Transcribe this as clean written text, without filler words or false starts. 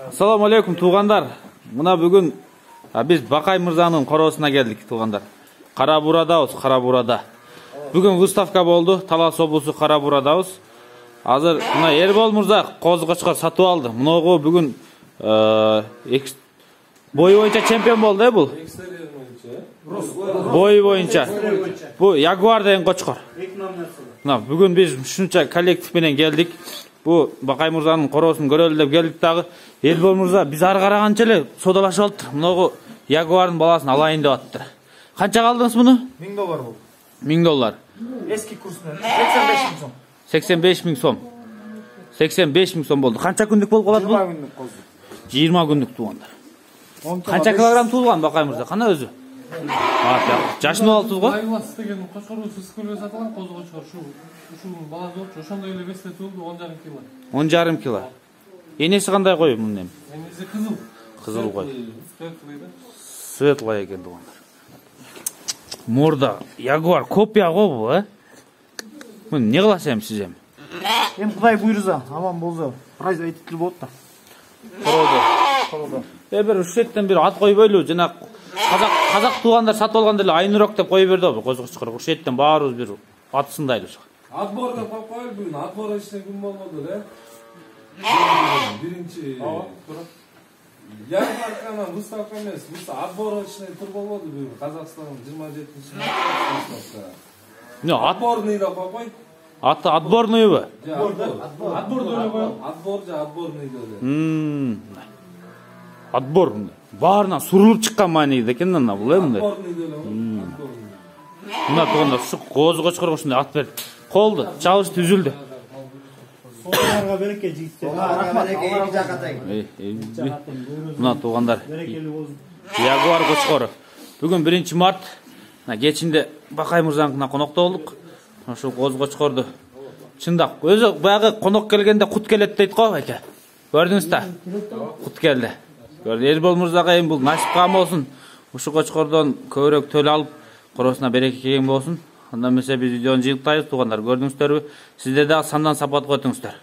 Assalamu alaikum туғандар. Мына бүгін біз Бақай Мырзаның қоросына келдік туғандар. Қарабурадабыз, Қарабурада. Бүгін выставка болды, Талас облысы Қарабурадабыз. Азыр мына Ербол Мырза қозы қошқар сатып алды. Мұнағы бүгін бой бойынша чемпион болды, бұл? Бой бойынша. Бұл Ягуар деген қошқар. Бүгін біз үшінші коллективпенен келдік. Бұл Бақай Мырзаның қоросын көрелі деп келдік дағы. Ербол Мырза біз ары қарағанчылы содалашып алды. Мұнағы Ягуардың баласын алайын деп атты. Қанша қалдыңыз мұны? $1000 бұл. $1000. Eski kursuna 85.000 сом. 85.000 сом. 85.000 сом болды. Қанша күндік болып қалады бұл? 20 күндік қозы. 20 күндік туғандар. Қанша килограмм туылған Бақай Мырза? Қана өзі? Жашын алды туылған? Айлас деген қошқару сызкөлге сатылған қозы қошқар. Шунun баласы болчу, ошондой эле весте туылды 10,5 кило. 10,5 кило. Енесі қандай қой мұның? Енесі қызыл. Қызыл қой. Светлый да? Светлый екен туғандар. Морда, Ягуар, копия ғой бұл, а? Мұны не қыласам сіз ем? Құдай бұйырса, аман болса, прайз айтып болды да. Құрылды. Бір үш реттен бір ат қой бөлу, жана қазақ туғандар сатып алғанда эле Айнұрок деп қой берді ғой, қозы қошқар. Үш реттен барыбыз бір атсындайды. Отборда попали, блин, отборочный күн болмады, да? Биринчи. Ярмарканан выставка емес, отборочный тур болмады, блин, Қазақстанның 27-ші выставка. Отборный да попай. Аты отборный бі? Отборный да. Отборный. Барынан сурылып шыққан маңайда екен ана бұл, емді? Отборный да. Мына туғанда қозы қошқарға ұшында ат берді. Қолды, чалышты үзілді. Соларға береке жігіттер. Мына туғандар. Ягуар қошқары. Бүгін 1 март. Кечінде Бақай Мырзаның қонақта болдық. Ошо қозы қошқарды. Шындақ. Өзі бағы қонақ келгенде құт келеді дейді ғой, әке. Көрдіңіз та? Құт келді. Ербол Мырзаға ең бұл насip қам болсын. Ошо қошқардан көбірек төл алып, қоросына береке келген болсын. Ondan mesela biz videonun жыйылтайбыз туғандар, көрдүңүздөр. Сиздер да сандан сапат көтүңүздөр.